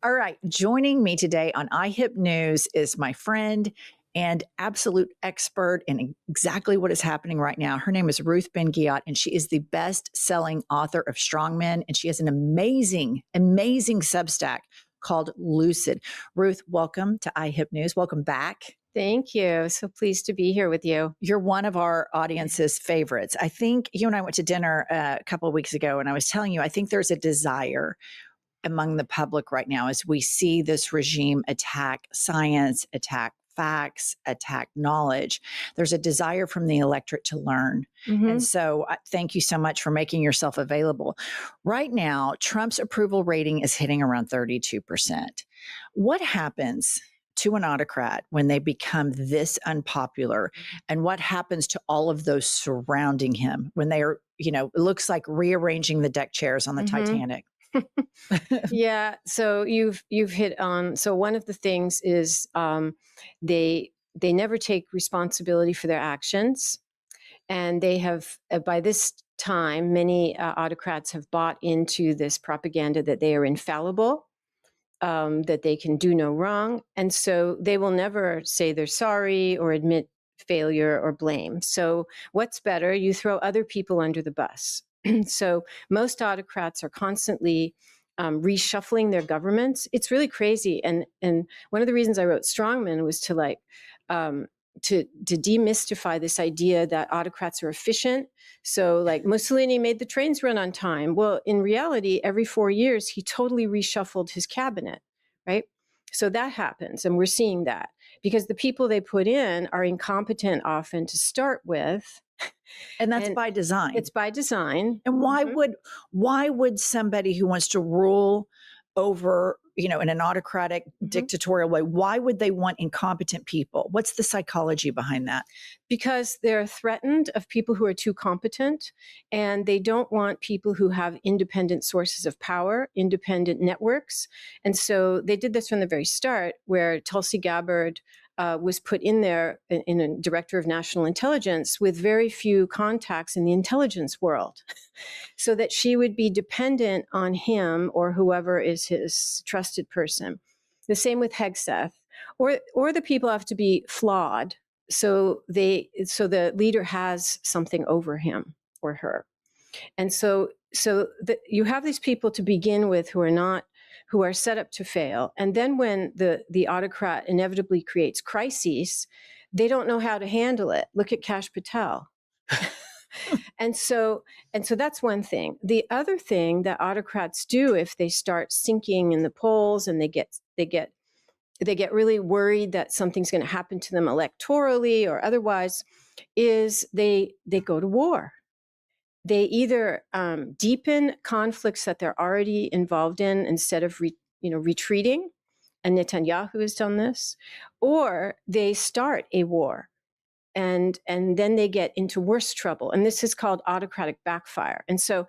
All right. Joining me today on IHIP News is my friend and absolute expert in exactly what is happening right now. Her name is Ruth Ben-Ghiat, and she is the best-selling author of Strongmen, and she has an amazing, amazing Substack called Lucid. Ruth, welcome to IHIP News. Welcome back. Thank you. So pleased to be here with you. You're one of our audience's favorites. I think you and I went to dinner a couple of weeks ago, and I was telling you, I think there's a desire among the public right now as we see this regime attack science, attack facts, attack knowledge. There's a desire from the electorate to learn. And so thank you so much for making yourself available. Right now, Trump's approval rating is hitting around 32%. What happens to an autocrat when they become this unpopular? And what happens to all of those surrounding him when they are, it looks like rearranging the deck chairs on the Titanic? Yeah. So you've hit on. So one of the things is they never take responsibility for their actions, and they have by this time many autocrats have bought into this propaganda that they are infallible, that they can do no wrong, and so they will never say they're sorry or admit failure or blame. So what's better? You throw other people under the bus. So most autocrats are constantly reshuffling their governments. It's really crazy. And one of the reasons I wrote Strongmen was to demystify this idea that autocrats are efficient. So like Mussolini made the trains run on time. Well, in reality, every 4 years, he totally reshuffled his cabinet, right? So that happens. And we're seeing that because the people they put in are incompetent often to start with. And that's by design. It's by design. And why would somebody who wants to rule over, in an autocratic, dictatorial way, why would they want incompetent people? What's the psychology behind that? Because they're threatened of people who are too competent, and they don't want people who have independent sources of power, independent networks. And so they did this from the very start, where Tulsi Gabbard was put in there in a director of national intelligence with very few contacts in the intelligence world, so that she would be dependent on him or whoever is his trusted person. The same with Hegseth, or the people have to be flawed, so the leader has something over him or her. And so you have these people to begin with who are set up to fail. And then when the autocrat inevitably creates crises, they don't know how to handle it. Look at Kash Patel. And so that's one thing. The other thing that autocrats do if they start sinking in the polls and they get really worried that something's going to happen to them electorally or otherwise is they go to war. They either deepen conflicts that they're already involved in instead of retreating, and Netanyahu has done this, or they start a war, and then they get into worse trouble. And this is called autocratic backfire. And so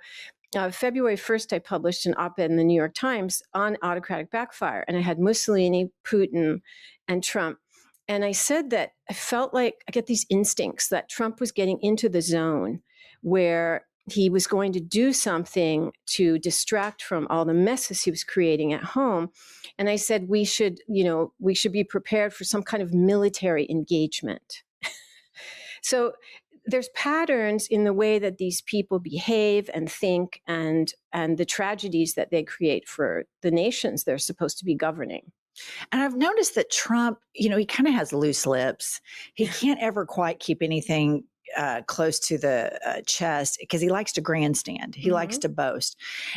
February 1st, I published an op-ed in the New York Times on autocratic backfire, and I had Mussolini, Putin, and Trump. And I said that I felt like I get these instincts that Trump was getting into the zone where he was going to do something to distract from all the messes he was creating at home. And I said, we should be prepared for some kind of military engagement. So there's patterns in the way that these people behave and think, and the tragedies that they create for the nations they're supposed to be governing. And I've noticed that Trump, he kind of has loose lips. He can't ever quite keep anything close to the chest because he likes to grandstand. He likes to boast.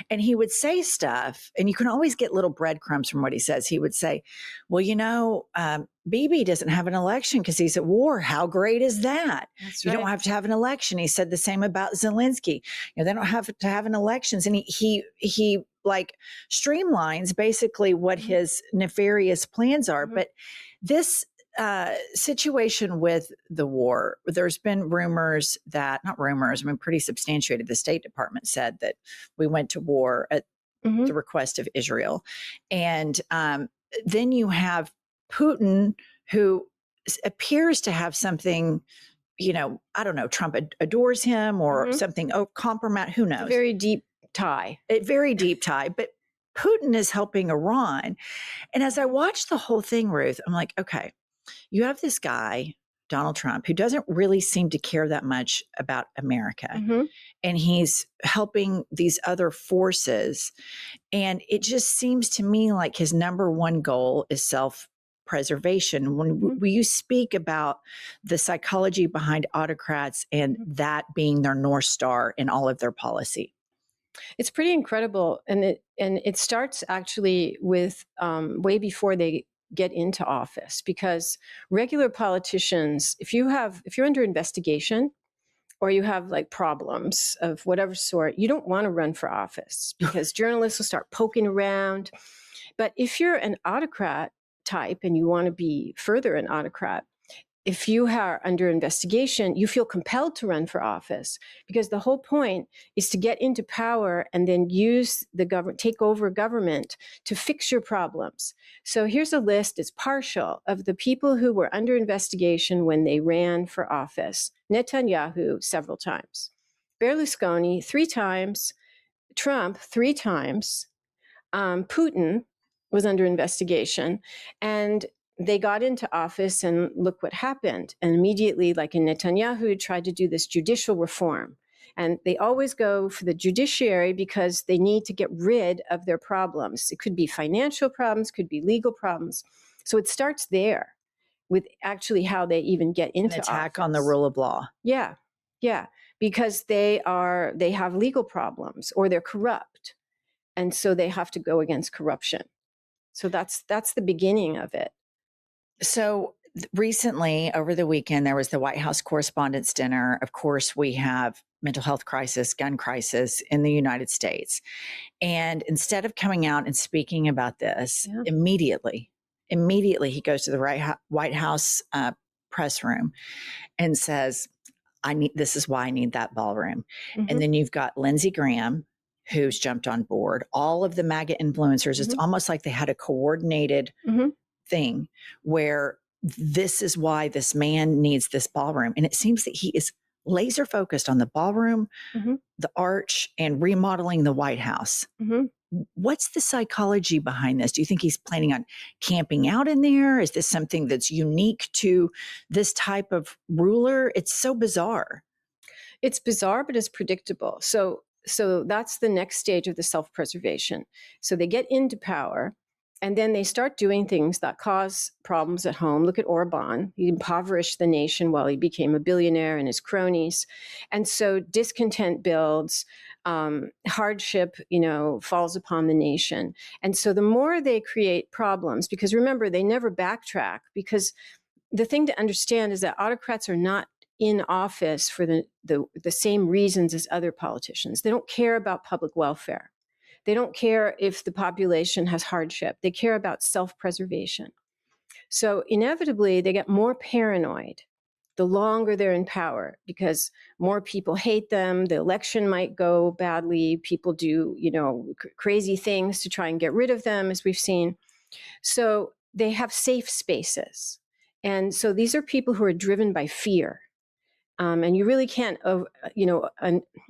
And he would say stuff, and you can always get little breadcrumbs from what he says. He would say, well, Bibi doesn't have an election because he's at war. How great is that? That's You right. don't have to have an election. He said the same about Zelensky. They don't have to have an elections. And he like streamlines basically what his nefarious plans are. But this situation with the war, there's been rumors not rumors, pretty substantiated. The State Department said that we went to war at the request of Israel. And then you have Putin, who appears to have something, I don't know, Trump adores him or something, compromise, who knows? A very deep tie. A very deep tie. But Putin is helping Iran. And as I watched the whole thing, Ruth, I'm like, okay, you have this guy, Donald Trump, who doesn't really seem to care that much about America. Mm-hmm. And he's helping these other forces. And it just seems to me like his number one goal is self preservation. When you speak about the psychology behind autocrats and that being their North Star in all of their policy. It's pretty incredible, and it starts actually with way before they get into office, because regular politicians, if you're under investigation or you have like problems of whatever sort, you don't want to run for office because journalists will start poking around. But if you're an autocrat type and you want to be further an autocrat, if you are under investigation, you feel compelled to run for office, because the whole point is to get into power and then use the government, take over government to fix your problems. So here's a list, it's partial, of the people who were under investigation when they ran for office. Netanyahu, several times. Berlusconi, 3 times. Trump, 3 times. Putin was under investigation, and they got into office, and look what happened. And immediately, like in Netanyahu, tried to do this judicial reform. And they always go for the judiciary because they need to get rid of their problems. It could be financial problems, could be legal problems. So it starts there with actually how they even get into An attack office. on the rule of law. Yeah, yeah, because they have legal problems or they're corrupt. And so they have to go against corruption. So that's the beginning of it. So recently, over the weekend, there was the White House Correspondents' Dinner. Of course, we have mental health crisis, gun crisis in the United States. And instead of coming out and speaking about this immediately, he goes to the White House press room and says, this is why I need that ballroom. Mm-hmm. And then you've got Lindsey Graham, who's jumped on board, all of the MAGA influencers. It's almost like they had a coordinated thing where this is why this man needs this ballroom. And it seems that he is laser focused on the ballroom, the arch, and remodeling the White House. What's the psychology behind this? Do you think he's planning on camping out in there? Is this something that's unique to this type of ruler? It's so bizarre. It's bizarre, but it's predictable. So that's the next stage of the self-preservation. So they get into power, and then they start doing things that cause problems at home. Look at Orban. He impoverished the nation while he became a billionaire and his cronies. And so discontent builds, hardship, falls upon the nation. And so the more they create problems, because remember, they never backtrack, because the thing to understand is that autocrats are not in office for the same reasons as other politicians. They don't care about public welfare. They don't care if the population has hardship. They care about self-preservation. So inevitably, they get more paranoid the longer they're in power, because more people hate them. The election might go badly. People do, crazy things to try and get rid of them, as we've seen. So they have safe spaces. And so these are people who are driven by fear. And you really can't,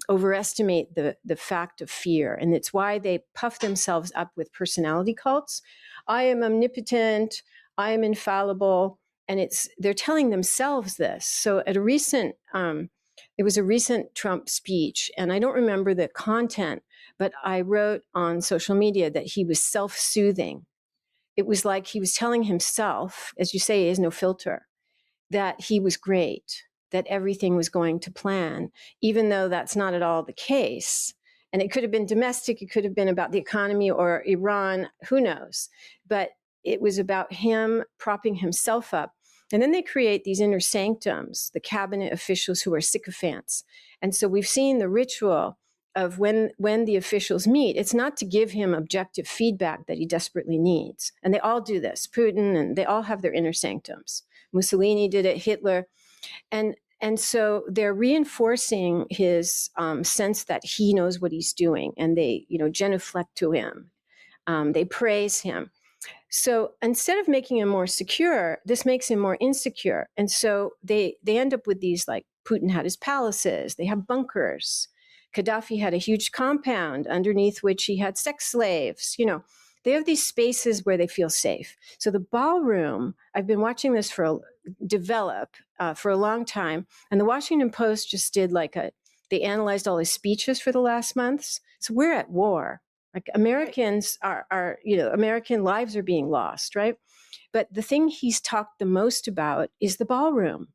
overestimate the fact of fear. And it's why they puff themselves up with personality cults. I am omnipotent. I am infallible. And they're telling themselves this. So at there was a recent Trump speech, and I don't remember the content, but I wrote on social media that he was self-soothing. It was like he was telling himself, as you say, he has no filter, that he was great, that everything was going to plan, even though that's not at all the case. And it could have been domestic, it could have been about the economy or Iran, who knows? But it was about him propping himself up. And then they create these inner sanctums, the cabinet officials who are sycophants. And so we've seen the ritual of when the officials meet, it's not to give him objective feedback that he desperately needs. And they all do this, Putin, and they all have their inner sanctums. Mussolini did it, Hitler. And so they're reinforcing his sense that he knows what he's doing, and they, genuflect to him. They praise him. So instead of making him more secure, this makes him more insecure. And so they end up with these, like Putin had his palaces, they have bunkers. Gaddafi had a huge compound underneath which he had sex slaves. They have these spaces where they feel safe. So the ballroom, I've been watching this develop for a long time. And the Washington Post just did they analyzed all his speeches for the last months. So we're at war. Like Americans are American lives are being lost, right? But the thing he's talked the most about is the ballroom,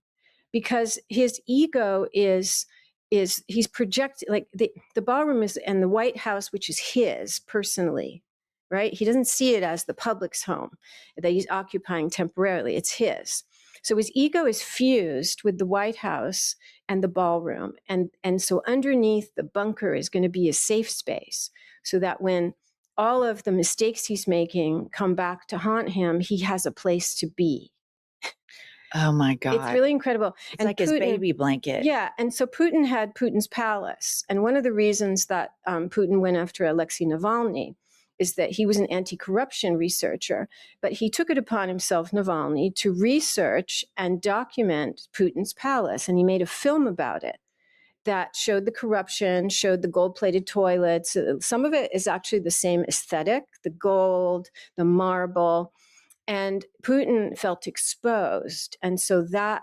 because his ego is he's projected, like the ballroom is, and the White House, which is his personally, right? He doesn't see it as the public's home that he's occupying temporarily. It's his. So his ego is fused with the White House and the ballroom. And so underneath the bunker is going to be a safe space, so that when all of the mistakes he's making come back to haunt him, he has a place to be. Oh my God. It's really incredible. It's like his baby blanket. Yeah. And so Putin had Putin's palace. And one of the reasons that Putin went after Alexei Navalny is that he was an anti-corruption researcher, but he took it upon himself, Navalny, to research and document Putin's palace. And he made a film about it that showed the corruption, showed the gold-plated toilets. Some of it is actually the same aesthetic, the gold, the marble. And Putin felt exposed. And so that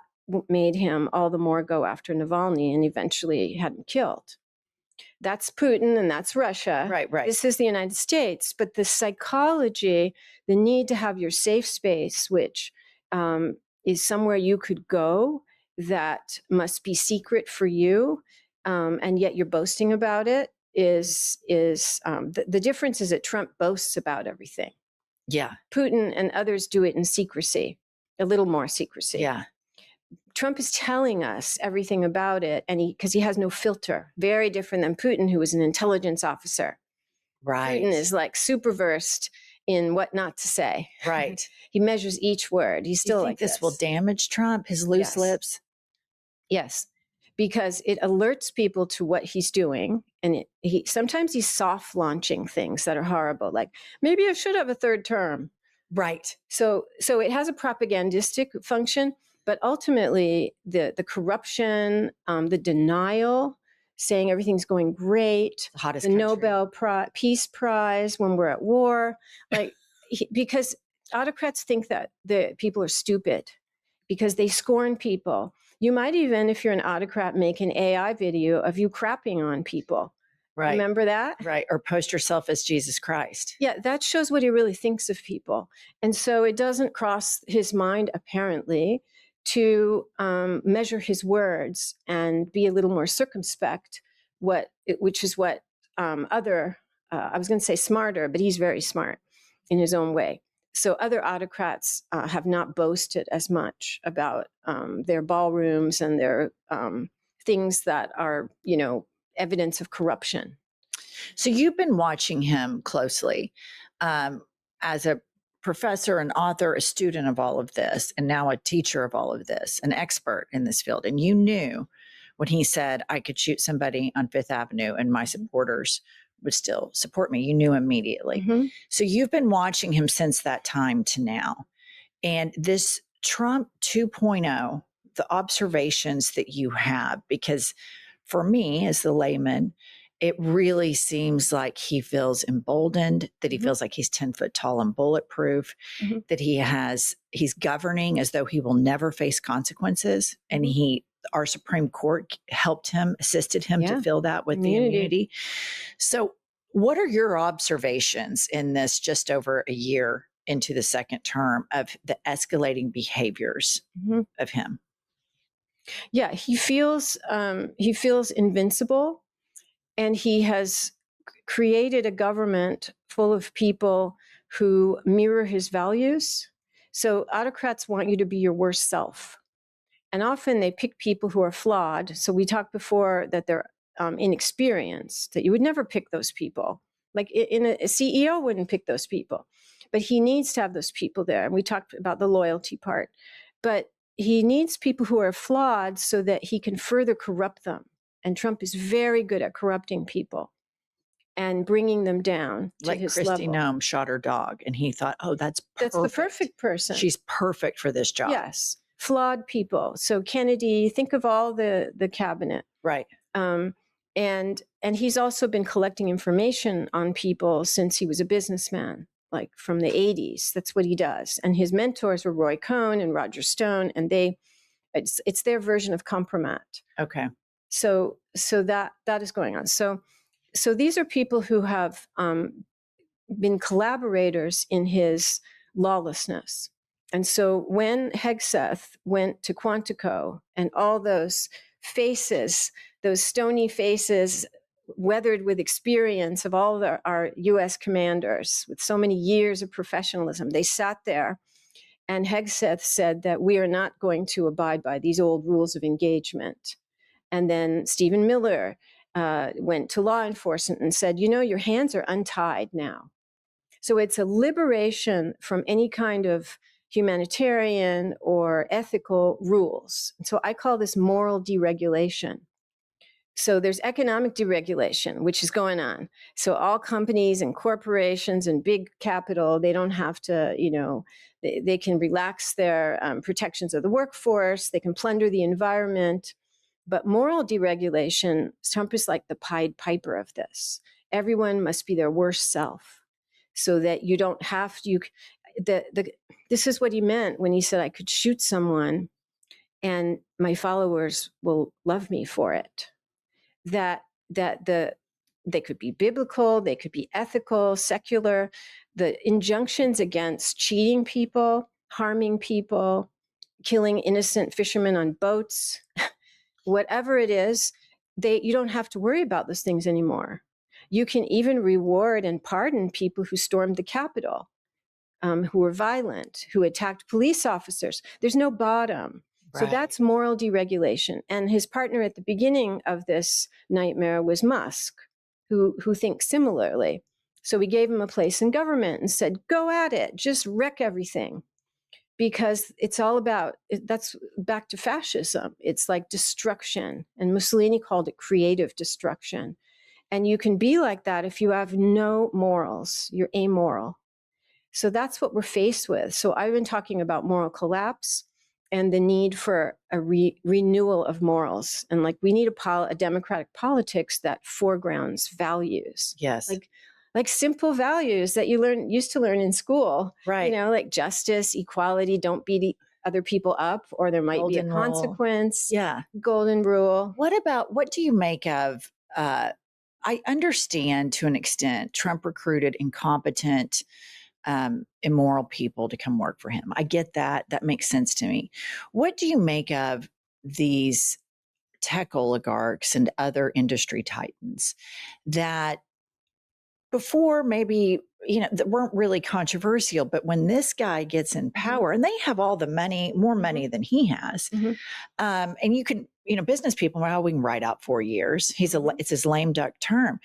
made him all the more go after Navalny and eventually had him killed. That's Putin and that's Russia. Right. This is the United States. But the psychology, the need to have your safe space, which is somewhere you could go that must be secret for you, and yet you're boasting about it, is the difference is that Trump boasts about everything. Yeah. Putin and others do it in secrecy, a little more secrecy. Yeah. Trump is telling us everything about it, and because he has no filter. Very different than Putin, who is an intelligence officer. Right. Putin is like super versed in what not to say. Right. He measures each word. He's still like this will damage Trump, his loose lips? Yes, because it alerts people to what he's doing. And sometimes he's soft launching things that are horrible, like maybe I should have a third term. Right. So it has a propagandistic function, but ultimately the corruption, the denial, saying everything's going great, the Nobel Peace Prize when we're at war, because autocrats think that the people are stupid because they scorn people. You might even, if you're an autocrat, make an AI video of you crapping on people. Right. Remember that? Right. Or post yourself as Jesus Christ. Yeah, that shows what he really thinks of people. And so it doesn't cross his mind, apparently, to measure his words and be a little more circumspect, which is what I was going to say smarter, but he's very smart in his own way. So other autocrats have not boasted as much about their ballrooms and their things that are, evidence of corruption. So you've been watching him closely as a professor, an author, a student of all of this, and now a teacher of all of this, an expert in this field. And you knew when he said, I could shoot somebody on Fifth Avenue and my supporters would still support me. You knew immediately. Mm-hmm. So you've been watching him since that time to now. And this Trump 2.0, the observations that you have, because for me as the layman, it really seems like he feels emboldened, that he feels like he's 10 foot tall and bulletproof, that he's governing as though he will never face consequences. And our Supreme Court helped him, assisted him to feel that with the immunity. So what are your observations in this just over a year into the second term of the escalating behaviors of him? Yeah, he feels invincible. And he has created a government full of people who mirror his values. So autocrats want you to be your worst self. And often they pick people who are flawed. So we talked before that they're inexperienced, that you would never pick those people. Like a CEO wouldn't pick those people. But he needs to have those people there. And we talked about the loyalty part. But he needs people who are flawed so that he can further corrupt them. And Trump is very good at corrupting people and bringing them down to his level. Like Kristi Noem shot her dog, and he thought, oh, that's perfect. That's the perfect person. She's perfect for this job. Yes. Flawed people. So Kennedy, think of all the cabinet. Right. And he's also been collecting information on people since he was a businessman, like from the 80s. That's what he does. And his mentors were Roy Cohn and Roger Stone, and it's their version of compromat. Okay. So that is going on. So these are people who have been collaborators in his lawlessness. And so when Hegseth went to Quantico and all those faces, those stony faces, weathered with experience of all our US commanders with so many years of professionalism, they sat there, and Hegseth said that we are not going to abide by these old rules of engagement. And then Stephen Miller went to law enforcement and said, your hands are untied now. So it's a liberation from any kind of humanitarian or ethical rules. And so I call this moral deregulation. So there's economic deregulation, which is going on. So all companies and corporations and big capital, they don't have to, they can relax their protections of the workforce. They can plunder the environment. But moral deregulation, Trump is like the Pied Piper of this. Everyone must be their worst self, so that you don't have to. This is what he meant when he said, I could shoot someone and my followers will love me for it. They could be biblical, they could be ethical, secular. The injunctions against cheating people, harming people, killing innocent fishermen on boats, whatever it is, you don't have to worry about those things anymore. You can even reward and pardon people who stormed the Capitol, who were violent, who attacked police officers. There's no bottom. So that's moral deregulation. And his partner at the beginning of this nightmare was Musk, who thinks similarly. So we gave him a place in government and said, go at it, just wreck everything. Because it's all about, that's back to fascism. It's like destruction. And Mussolini called it creative destruction. And you can be like that if you have no morals. You're amoral. So that's what we're faced with. So I've been talking about moral collapse and the need for a renewal of morals. And like we need a democratic politics that foregrounds values. Yes. Like simple values that you used to learn in school. Right. Like justice, equality, don't beat other people up, or there might be a consequence. Yeah. Golden rule. What do you make of, I understand to an extent Trump recruited incompetent, immoral people to come work for him. I get that. That makes sense to me. What do you make of these tech oligarchs and other industry titans that before maybe, that weren't really controversial, but when this guy gets in power, and they have all the money, more money than he has, and you can, business people, we can ride out 4 years. It's his lame duck term.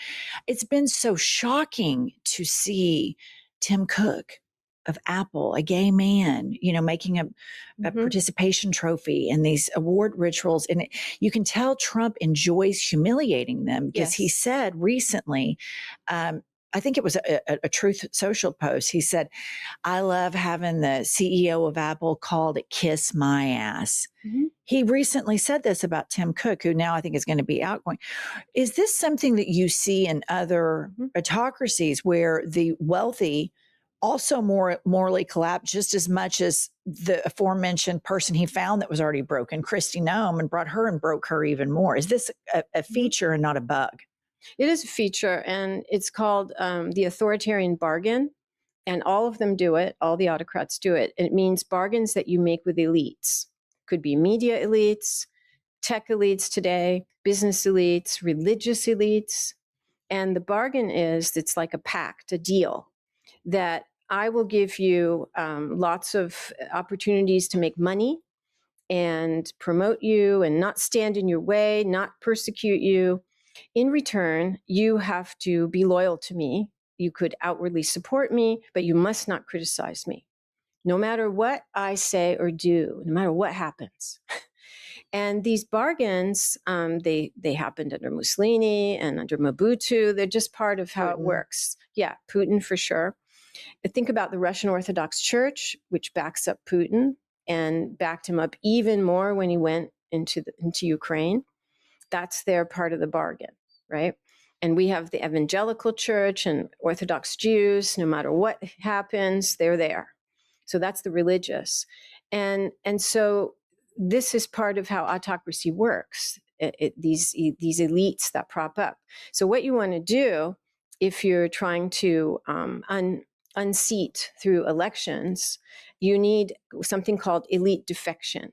It's been so shocking to see Tim Cook of Apple, a gay man, making a participation trophy and these award rituals. And you can tell Trump enjoys humiliating them because he said recently, I think it was a Truth Social post. He said, I love having the CEO of Apple called it kiss my ass. He recently said this about Tim Cook, who now I think is going to be outgoing. Is this something that you see in other autocracies where the wealthy also morally collapse just as much as the aforementioned person he found that was already broken, Kristi Noem, and brought her and broke her even more? Is this a feature and not a bug? It is a feature, and it's called the authoritarian bargain, and all of them do it. All the autocrats do it. It means bargains that you make with elites. Could be media elites, tech elites today, business elites, religious elites. And the bargain is, it's like a pact, a deal, that I will give you lots of opportunities to make money and promote you and not stand in your way, not persecute you. In return, you have to be loyal to me. You could outwardly support me, but you must not criticize me, no matter what I say or do, no matter what happens. And these bargains, they happened under Mussolini and under Mobutu. They're just part of how it works. Yeah, Putin for sure. Think about the Russian Orthodox Church, which backs up Putin and backed him up even more when he went into Ukraine. That's their part of the bargain. right? And we have the evangelical church and Orthodox Jews. No matter what happens, they're there. So that's the religious. And so this is part of how autocracy works. These elites that prop up. So what you want to do if you're trying to unseat through elections, you need something called elite defection.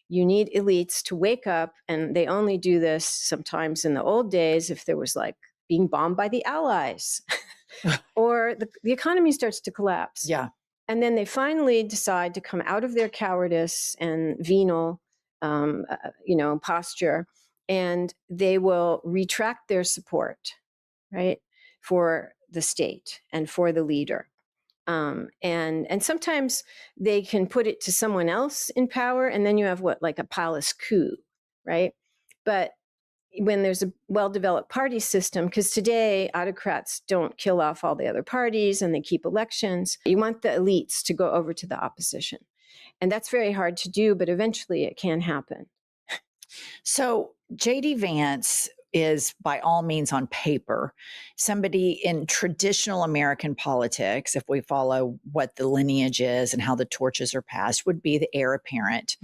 You need elites to wake up, and they only do this sometimes in the old days if there was like being bombed by the Allies or the economy starts to collapse. Yeah. And then they finally decide to come out of their cowardice and venal, posture, and they will retract their support, right, for the state and for the leader. And sometimes they can put it to someone else in power, and then you have like a palace coup, right? But when there's a well-developed party system, because today autocrats don't kill off all the other parties and they keep elections, you want the elites to go over to the opposition. And that's very hard to do, but eventually it can happen. So J.D. Vance is by all means on paper somebody in traditional American politics, if we follow what the lineage is and how the torches are passed, would be the heir apparent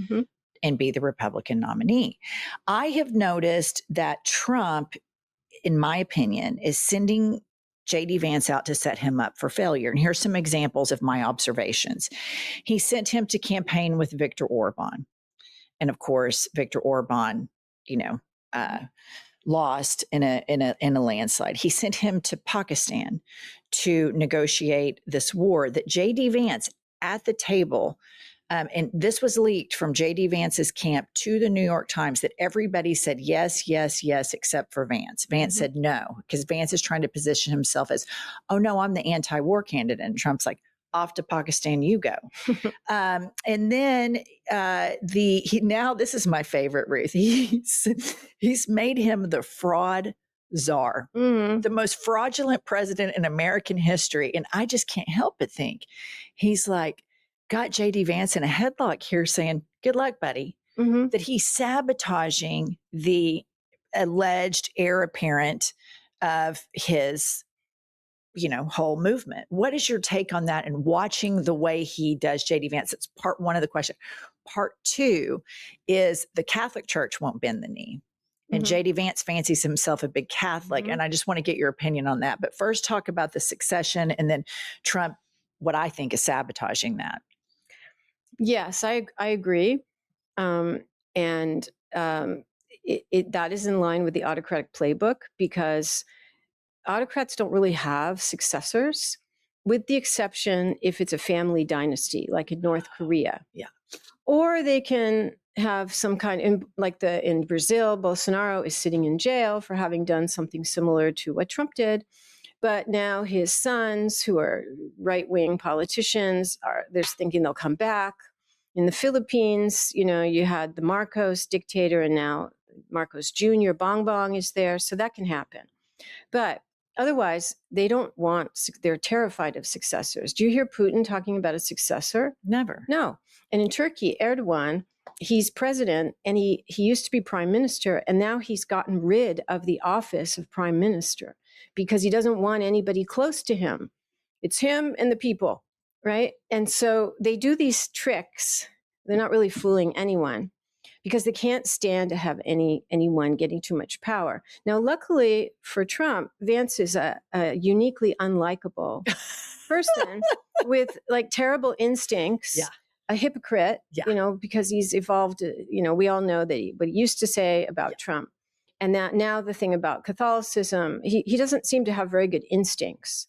and be the Republican nominee. I have noticed that Trump, in my opinion, is sending J.D. Vance out to set him up for failure. And here's some examples of my observations. He sent him to campaign with Viktor Orban. And of course, Viktor Orban, lost in a landslide. He sent him to Pakistan to negotiate this war that J.D. Vance at the table, and this was leaked from J.D. Vance's camp to the New York Times, that everybody said yes, yes, yes, except for Vance. Vance said no, because Vance is trying to position himself as, oh no, I'm the anti-war candidate. And Trump's like, off to Pakistan you go. And then now this is my favorite, Ruth. He's made him the fraud czar, the most fraudulent president in American history. And I just can't help but think he's like got J.D. Vance in a headlock here saying, good luck, buddy, that he's sabotaging the alleged heir apparent of his whole movement. What is your take on that and watching the way he does J.D. Vance? It's part one of the question. Part two is the Catholic Church won't bend the knee. And J.D. Vance fancies himself a big Catholic. And I just want to get your opinion on that. But first talk about the succession and then Trump, what I think is sabotaging that. Yes, I agree. That is in line with the autocratic playbook, because autocrats don't really have successors, with the exception if it's a family dynasty, like in North Korea. Yeah. Or they can have some kind, in Brazil, Bolsonaro is sitting in jail for having done something similar to what Trump did. But now his sons, who are right-wing politicians, they're thinking they'll come back. In the Philippines, you had the Marcos dictator, and now Marcos Jr., Bongbong is there. So that can happen. But otherwise, they're terrified of successors. Do you hear Putin talking about a successor? Never. No. And in Turkey, Erdogan, he's president, and he used to be prime minister, and now he's gotten rid of the office of prime minister because he doesn't want anybody close to him. It's him and the people, right? And so they do these tricks. They're not really fooling anyone, because they can't stand to have anyone getting too much power. Now, luckily for Trump, Vance is a uniquely unlikable person with terrible instincts, a hypocrite, because he's evolved, we all know that what he used to say about Trump. And that now the thing about Catholicism, he doesn't seem to have very good instincts,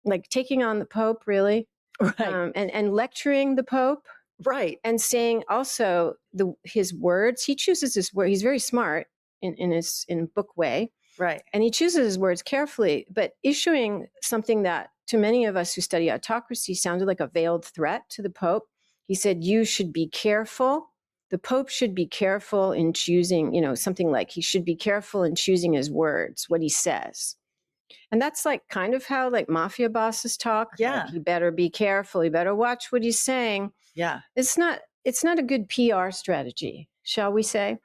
like taking on the Pope, really, right. And lecturing the Pope. Right. And saying also his words, he chooses his word. He's very smart in book way. Right. And he chooses his words carefully, but issuing something that to many of us who study autocracy sounded like a veiled threat to the Pope. He said, you should be careful. The Pope should be careful in choosing, something like he should be careful in choosing his words, what he says. And that's kind of how mafia bosses talk. Yeah. He better be careful. He better watch what he's saying. Yeah. It's not a good PR strategy, shall we say?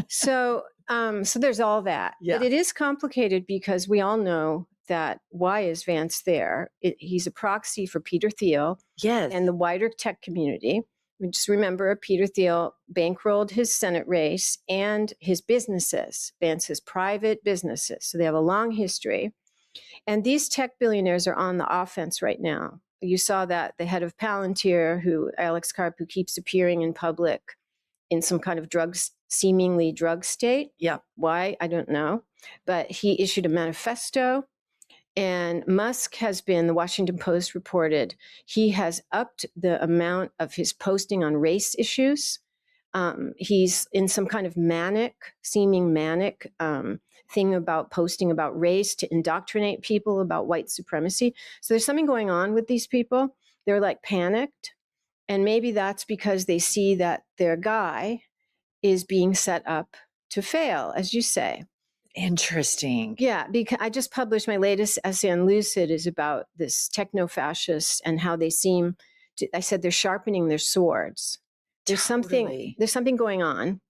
So there's all that, Yeah. but it is complicated because we all know that why is Vance there? He's a proxy for Peter Thiel Yes. and the wider tech community. We just remember Peter Thiel bankrolled his Senate race and his businesses, Vance's private businesses. So they have a long history. And these tech billionaires are on the offense right now. You saw that the head of Palantir, Alex Karp, who keeps appearing in public in some kind of seemingly drug state. Yeah. Why? I don't know. But he issued a manifesto. And Musk has been, the Washington Post reported, he has upped the amount of his posting on race issues. He's in some kind of seeming manic thing about posting about race to indoctrinate people about white supremacy. So there's something going on with these people. They're like panicked. And maybe that's because they see that their guy is being set up to fail, as you say. Interesting. Yeah, because I just published my latest essay on Lucid is about this techno-fascists and how they seem to, I said they're sharpening their swords. There's Totally. something going on.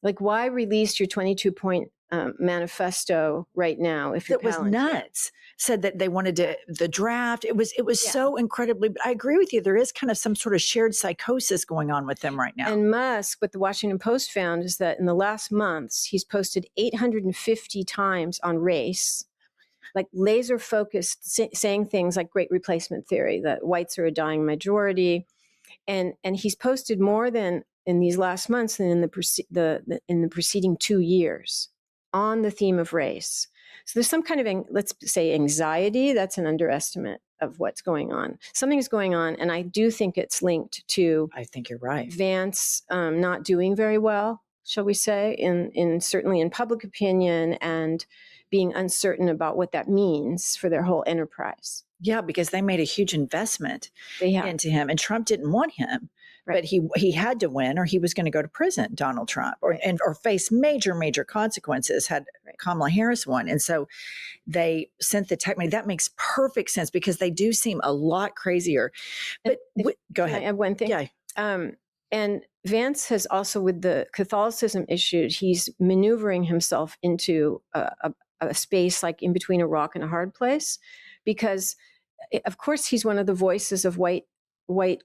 Like, why release your 22-point manifesto right now if you're That was Palantir? nuts. Said that they wanted the draft. It was so incredibly, but I agree with you. There is kind of some sort of shared psychosis going on with them right now. And Musk, what the Washington Post found is that in the last months, he's posted 850 times on race, like laser focused, saying things like great replacement theory, that whites are a dying majority. And he's posted more than in these last months than in the preceding 2 years on the theme of race. So there's some kind of, let's say, anxiety. That's an underestimate of what's going on. Something is going on, and I do think it's linked to, I think you're right, Vance not doing very well, shall we say, in certainly in public opinion, and being uncertain about what that means for their whole enterprise. Yeah, because they made a huge investment into him, and Trump didn't want him. Right. But he had to win, or he was going to go to prison, Donald Trump, or face major consequences had Kamala Harris won. And so they sent the tech money. That makes perfect sense because they do seem a lot crazier. But go ahead. I have one thing. Yeah. And Vance has also, with the Catholicism issue, he's maneuvering himself into a space like in between a rock and a hard place, because of course he's one of the voices of white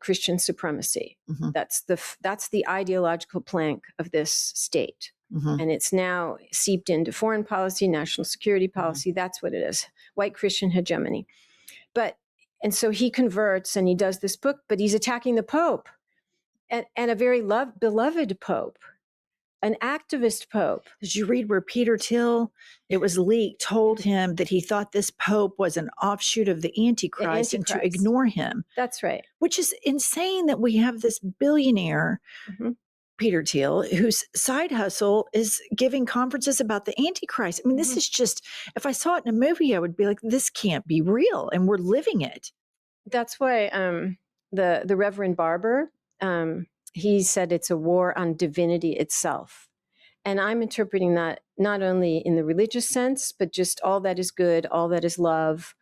Christian supremacy. Mm-hmm. That's the ideological plank of this state. Mm-hmm. And it's now seeped into foreign policy, national security policy. Mm-hmm. That's what it is. White Christian hegemony. And so he converts and he does this book, but he's attacking the Pope, and a very beloved Pope, an activist Pope. Did you read where Peter Thiel, it was leaked, told him that he thought this Pope was an offshoot of the Antichrist and to ignore him? That's right. Which is insane that we have this billionaire, mm-hmm. Peter Thiel, whose side hustle is giving conferences about the Antichrist. I mean, this mm-hmm. is just, if I saw it in a movie, I would be like, this can't be real. And we're living it. That's why the Reverend Barber, he said it's a war on divinity itself. And I'm interpreting that not only in the religious sense, but just all that is good, all that is love,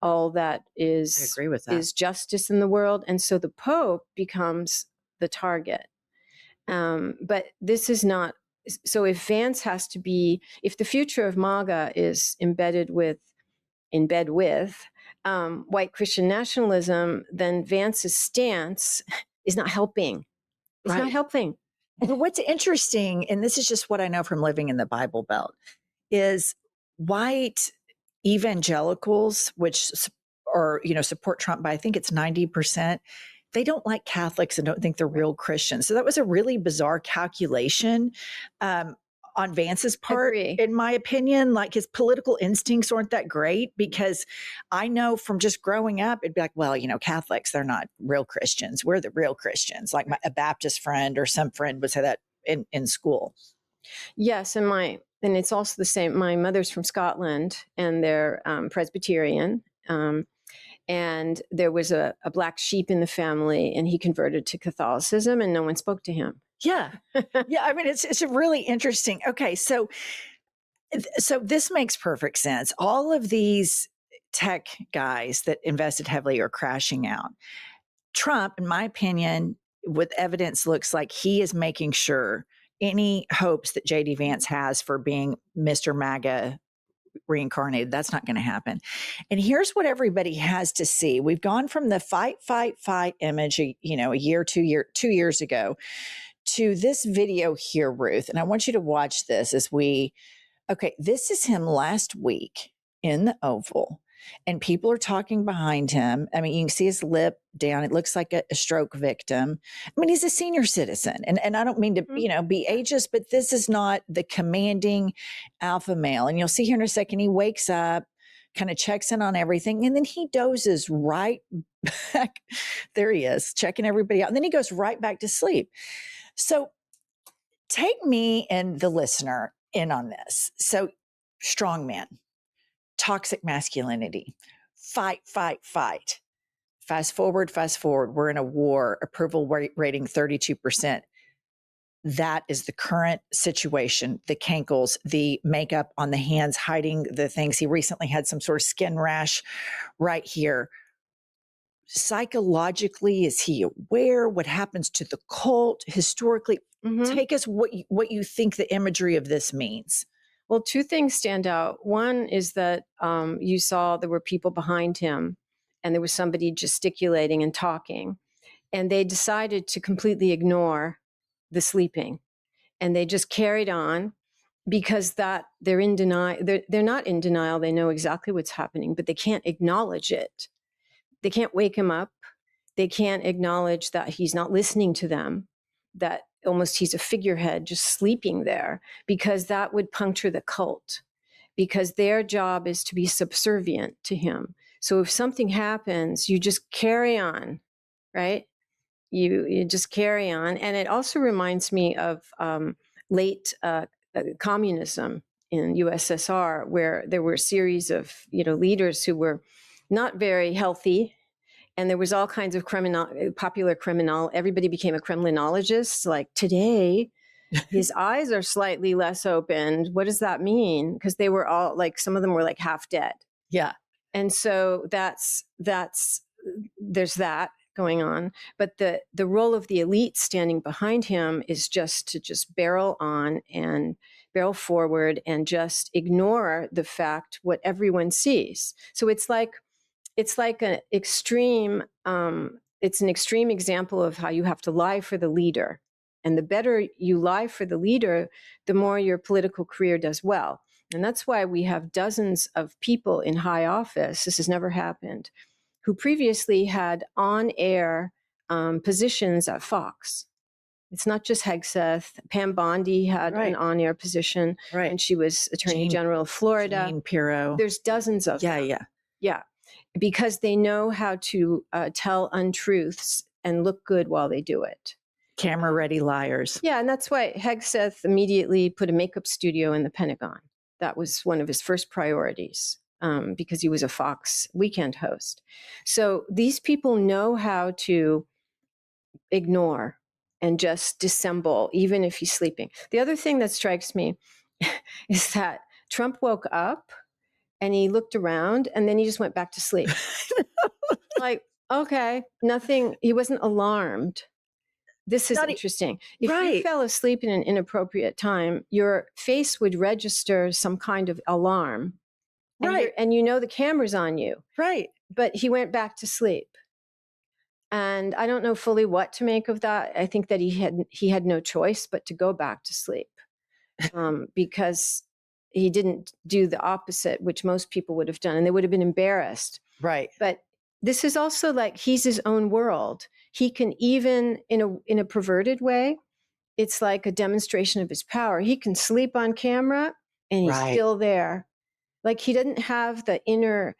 all that is, I agree with that. Is justice in the world. And so the Pope becomes the target. But this is not, so if Vance has to be, if the future of MAGA is in bed with white Christian nationalism, then Vance's stance is not helping. It's not helping. But what's interesting, and this is just what I know from living in the Bible Belt, is white evangelicals, which are, support Trump by, I think it's 90%, they don't like Catholics and don't think they're real Christians. So that was a really bizarre calculation on Vance's part, in my opinion. Like, his political instincts aren't that great, because I know from just growing up, it'd be like, well, Catholics, they're not real Christians. We're the real Christians. Like a Baptist friend or some friend would say that in school. Yes. And it's also the same. My mother's from Scotland, and they're Presbyterian. And there was a black sheep in the family, and he converted to Catholicism, and no one spoke to him. Yeah. Yeah. I mean, it's really interesting. Okay. So this makes perfect sense. All of these tech guys that invested heavily are crashing out. Trump, in my opinion, with evidence, looks like he is making sure any hopes that JD Vance has for being Mr. MAGA reincarnated. That's not going to happen. And here's what everybody has to see. We've gone from the fight, fight, fight image, a year, 2 years ago, to this video here, Ruth. And I want you to watch this okay, this is him last week in the Oval, and people are talking behind him. I mean, you can see his lip down. It looks like a stroke victim. I mean, he's a senior citizen, and I don't mean to, be ageist, but this is not the commanding alpha male. And you'll see here in a second, he wakes up, kind of checks in on everything, and then he dozes right back. There he is, checking everybody out. And then he goes right back to sleep. So take me and the listener in on this. So strong man, toxic masculinity, fight, fight, fight. Fast forward, we're in a war, approval rating 32%. That is the current situation, the cankles, the makeup on the hands, hiding the things. He recently had some sort of skin rash right here. Psychologically, is he aware? What happens to the cult historically? Take us what you think the imagery of this means. Well, two things stand out. One is that you saw there were people behind him, and there was somebody gesticulating and talking, and they decided to completely ignore the sleeping, and they just carried on because they're in denial. They're not in denial. They know exactly what's happening, but they can't acknowledge it. They can't wake him up. They can't acknowledge that he's not listening to them, that almost he's a figurehead just sleeping there, because that would puncture the cult, because their job is to be subservient to him. So if something happens, you just carry on, right? You just carry on. And it also reminds me of late communism in USSR, where there were a series of leaders who were not very healthy. And there was all kinds of popular criminal. Everybody became a criminologist. Like today, his eyes are slightly less opened. What does that mean? Because they were all some of them were half dead. Yeah. And so there's that going on. But the role of the elite standing behind him is just to barrel on and barrel forward and just ignore the fact what everyone sees. So it's an extreme example of how you have to lie for the leader. And the better you lie for the leader, the more your political career does well. And that's why we have dozens of people in high office, this has never happened, who previously had on-air positions at Fox. It's not just Hegseth. Pam Bondi had an on-air position, and she was Attorney General of Florida. Jean Pirro. There's dozens of them. Yeah. Because they know how to tell untruths and look good while they do it. Camera-ready liars. Yeah, and that's why Hegseth immediately put a makeup studio in the Pentagon. That was one of his first priorities because he was a Fox weekend host. So these people know how to ignore and just dissemble, even if he's sleeping. The other thing that strikes me is that Trump woke up and he looked around and then he just went back to sleep. Okay, nothing. He wasn't alarmed. This is interesting. If you fell asleep in an inappropriate time, your face would register some kind of alarm. And the camera's on you. Right. But he went back to sleep. And I don't know fully what to make of that. I think that he had no choice but to go back to sleep because he didn't do the opposite, which most people would have done, and they would have been embarrassed. Right. But this is also he's his own world. He can even, in a perverted way, it's like a demonstration of his power. He can sleep on camera and he's still there. He didn't have the inner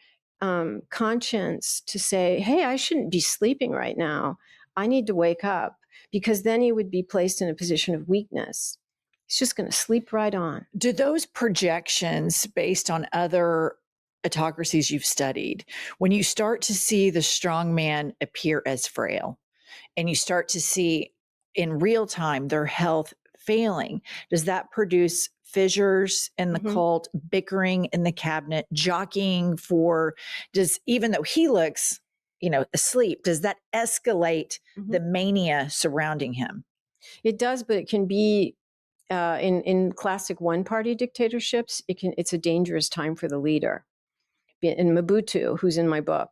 conscience to say, hey, I shouldn't be sleeping right now. I need to wake up, because then he would be placed in a position of weakness. He's just going to sleep right on. Do those projections, based on other autocracies you've studied, when you start to see the strong man appear as frail and you start to see in real time their health failing, does that produce fissures in the cult, bickering in the cabinet, jockeying even though he looks, asleep, does that escalate the mania surrounding him? It does, but it can be in classic one-party dictatorships, it's a dangerous time for the leader. In Mobutu, who's in my book,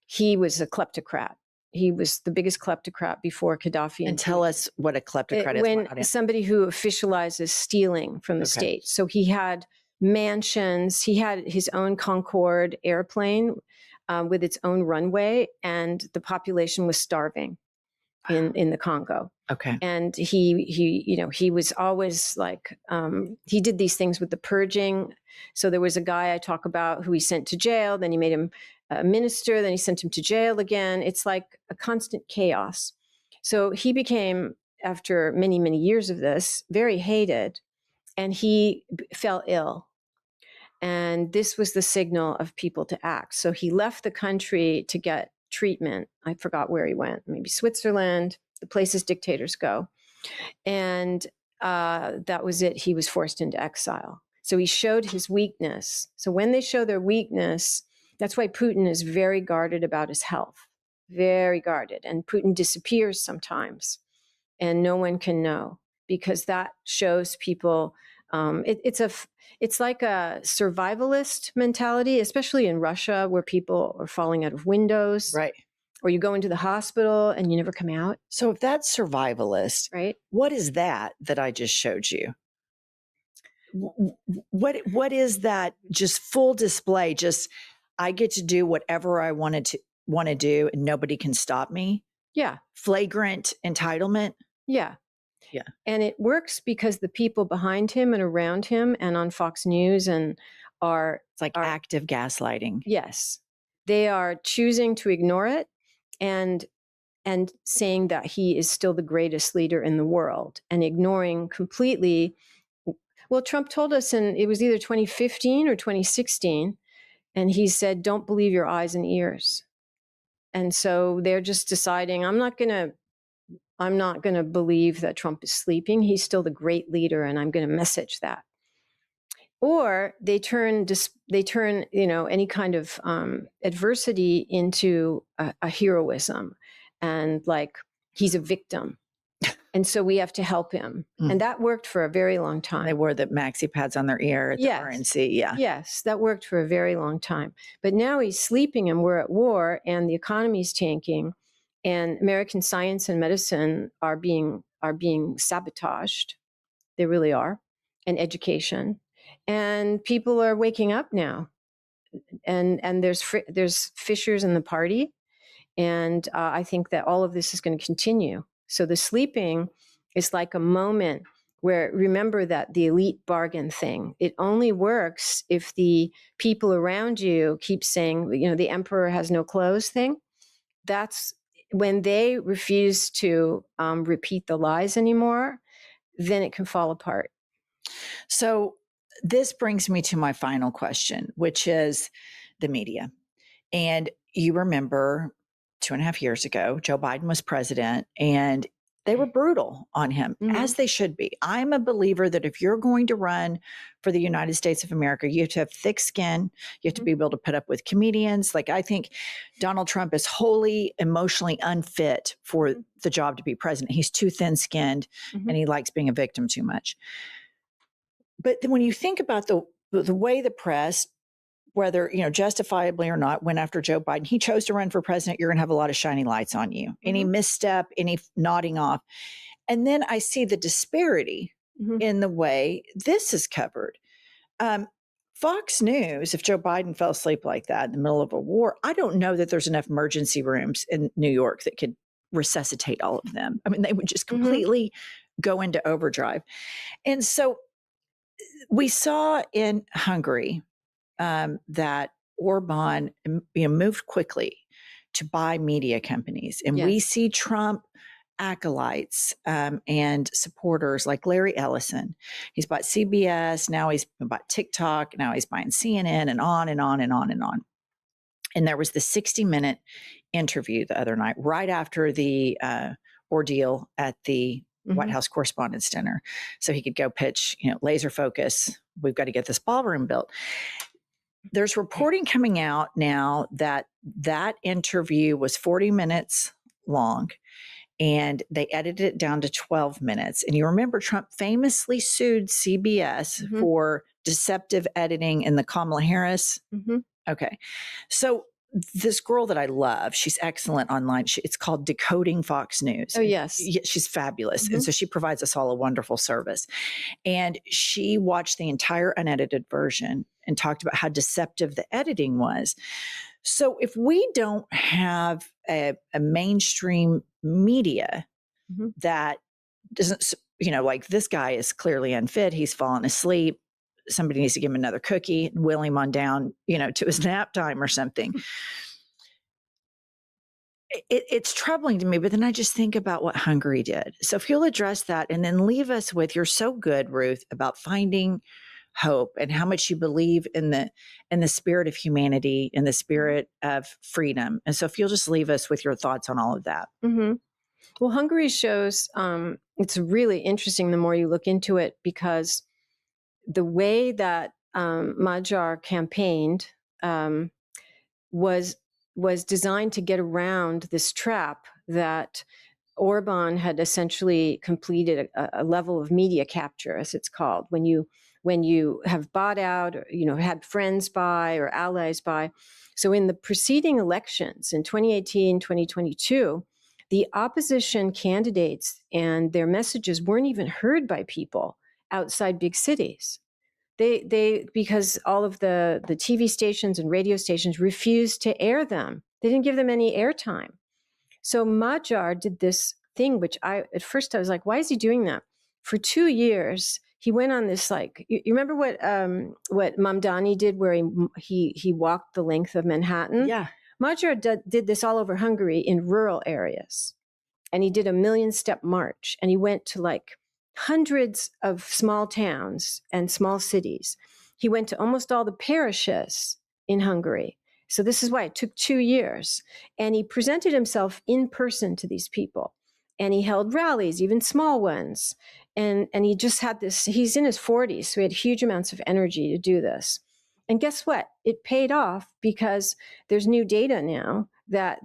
he was a kleptocrat. He was the biggest kleptocrat before Gaddafi. And tell us what a kleptocrat is. When somebody who officializes stealing from the state. So he had mansions. He had his own Concorde airplane with its own runway, and the population was starving in the Congo. Okay. And he was always like, he did these things with the purging. So there was a guy I talk about who he sent to jail, then he made him a minister, then he sent him to jail again. It's like a constant chaos. So he became, after many, many years of this, very hated, and he fell ill. And this was the signal of people to act. So he left the country to get treatment. I forgot where he went, maybe Switzerland, the places dictators go. And that was it. He was forced into exile. So he showed his weakness. So when they show their weakness, that's why Putin is very guarded about his health, very guarded. And Putin disappears sometimes, and no one can know, because that shows people it's like a survivalist mentality, especially in Russia, where people are falling out of windows. Right. Or you go into the hospital and you never come out. So if that's survivalist, right? What is that I just showed you? What is that? Just full display. Just I get to do whatever I want to do, and nobody can stop me. Yeah. Flagrant entitlement. Yeah. Yeah. And it works because the people behind him and around him and on Fox News it's like active gaslighting. Yes. They are choosing to ignore it and saying that he is still the greatest leader in the world, and ignoring completely. Well, Trump told us, and it was either 2015 or 2016, and he said, "Don't believe your eyes and ears." And so they're just deciding, I'm not going to believe that Trump is sleeping. He's still the great leader, and I'm going to message that. Or they turn any kind of adversity into a heroism, and like he's a victim, and so we have to help him. And that worked for a very long time. They wore the maxi pads on their ear at the RNC. Yeah. Yes, that worked for a very long time. But now he's sleeping, and we're at war, and the economy's tanking, and American science and medicine are being sabotaged. They really are, and education. And people are waking up now, and there's fissures in the party, and I think that all of this is going to continue. So the sleeping is like a moment where, remember that the elite bargain thing, it only works if the people around you keep saying, the emperor has no clothes thing. That's when they refuse to repeat the lies anymore, then it can fall apart. So this brings me to my final question, which is the media. And you remember 2.5 years ago, Joe Biden was president, and they were brutal on him, as they should be. I'm a believer that if you're going to run for the United States of America, you have to have thick skin. You have to be able to put up with comedians. Like, I think Donald Trump is wholly emotionally unfit for the job to be president. He's too thin-skinned, and he likes being a victim too much. But then when you think about the way the press, whether, justifiably or not, went after Joe Biden, he chose to run for president, you're going to have a lot of shiny lights on you. Any misstep, any nodding off. And then I see the disparity in the way this is covered. Fox News, if Joe Biden fell asleep like that in the middle of a war, I don't know that there's enough emergency rooms in New York that could resuscitate all of them. I mean, they would just completely go into overdrive. And so we saw in Hungary that Orban moved quickly to buy media companies. And we see Trump acolytes and supporters like Larry Ellison. He's bought CBS, now he's bought TikTok, now he's buying CNN, and on and on and on and on. And there was the 60-minute interview the other night, right after the ordeal at the White House Correspondents' Dinner. So he could go pitch, laser focus, we've got to get this ballroom built. There's reporting coming out now that interview was 40 minutes long, and they edited it down to 12 minutes. And you remember Trump famously sued CBS for deceptive editing in the Kamala Harris. Okay. So this girl that I love, she's excellent online. It's called Decoding Fox News. Oh, yes. She's fabulous. And so she provides us all a wonderful service. And she watched the entire unedited version and talked about how deceptive the editing was. So if we don't have a mainstream media that doesn't, like this guy is clearly unfit, he's fallen asleep, somebody needs to give him another cookie and wheel him on down, to his nap time or something. It's troubling to me, but then I just think about what Hungary did. So if you'll address that and then leave us with, you're so good, Ruth, about finding hope and how much you believe in the spirit of humanity, in the spirit of freedom. And so if you'll just leave us with your thoughts on all of that. Well, Hungary shows, it's really interesting the more you look into it, because the way that Magyar campaigned was designed to get around this trap that Orban had essentially completed a level of media capture, as it's called, when you have bought out, or, had friends buy or allies buy. So in the preceding elections in 2018, 2022, the opposition candidates and their messages weren't even heard by people outside big cities. They because all of the TV stations and radio stations refused to air them. They didn't give them any airtime. So Magyar did this thing, which at first I was like, why is he doing that? For 2 years, he went on this, like, you remember what Mamdani did, where he walked the length of Manhattan? Yeah. Magyar did this all over Hungary in rural areas. And he did a 1,000,000-step march, and he went to like hundreds of small towns and small cities. He went to almost all the parishes in Hungary. So this is why it took 2 years. And he presented himself in person to these people. And he held rallies, even small ones. And he just had this, he's in his 40s, so he had huge amounts of energy to do this. And guess what? It paid off, because there's new data now that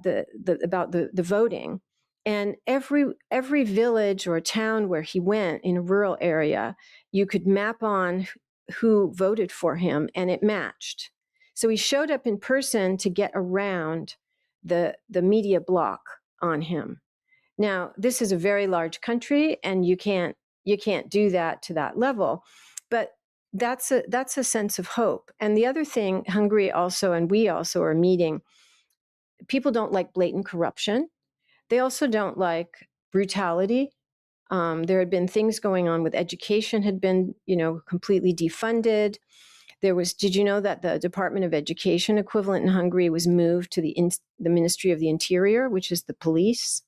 about the voting. And every village or town where he went in a rural area, you could map on who voted for him, and it matched. So he showed up in person to get around the media block on him. Now, this is a very large country, and you can't do that to that level, but that's a sense of hope. And the other thing, Hungary also, and we also are meeting, people don't like blatant corruption. They also don't like brutality. There had been things going on with education, had been, completely defunded. Did you know that the Department of Education equivalent in Hungary was moved to the Ministry of the Interior, which is the police?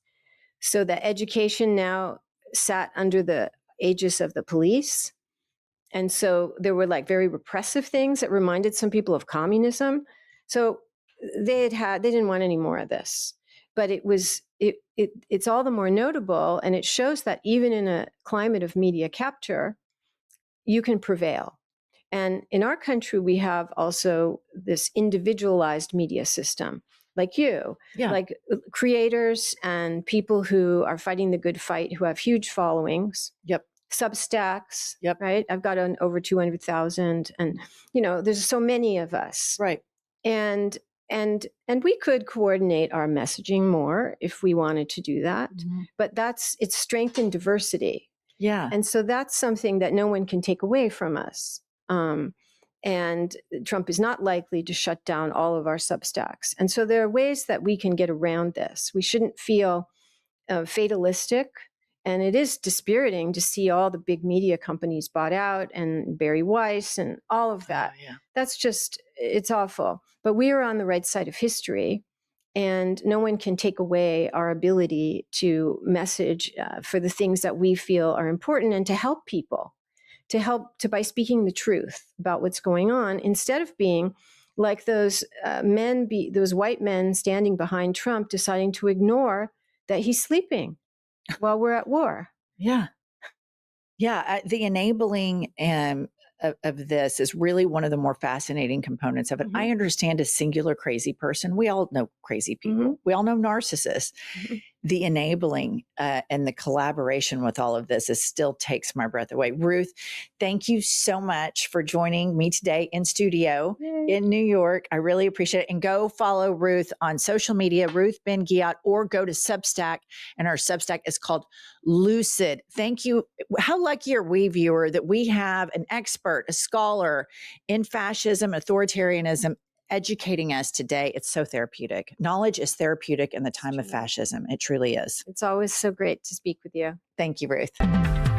So that education now sat under the aegis of the police. And so there were like very repressive things that reminded some people of communism. So they didn't want any more of this. But it's all the more notable, and it shows that even in a climate of media capture, you can prevail. And in our country, we have also this individualized media system, like you, like creators and people who are fighting the good fight, who have huge followings. Substacks, right? I've got over 200,000, and there's so many of us, right? And we could coordinate our messaging more if we wanted to do that. But it's strength in diversity. Yeah. And so that's something that no one can take away from us. And Trump is not likely to shut down all of our Substacks. And so there are ways that we can get around this. We shouldn't feel fatalistic. And it is dispiriting to see all the big media companies bought out, and Barry Weiss and all of that. That's just, it's awful. But we are on the right side of history, and no one can take away our ability to message for the things that we feel are important, and to help people, by speaking the truth about what's going on, instead of being like those white men standing behind Trump, deciding to ignore that he's sleeping while we're at war. The enabling of this is really one of the more fascinating components of it. I understand a singular crazy person. We all know crazy people. We all know narcissists. the enabling and the collaboration with all of this still takes my breath away. Ruth, thank you so much for joining me today in studio in New York. I really appreciate it. And go follow Ruth on social media, Ruth Ben-Ghiat, or go to Substack. And our Substack is called Lucid. Thank you. How lucky are we, viewer, that we have an expert, a scholar in fascism, authoritarianism, educating us today. It's so therapeutic. Knowledge is therapeutic in the time of fascism. It truly is. It's always so great to speak with you. Thank you, Ruth.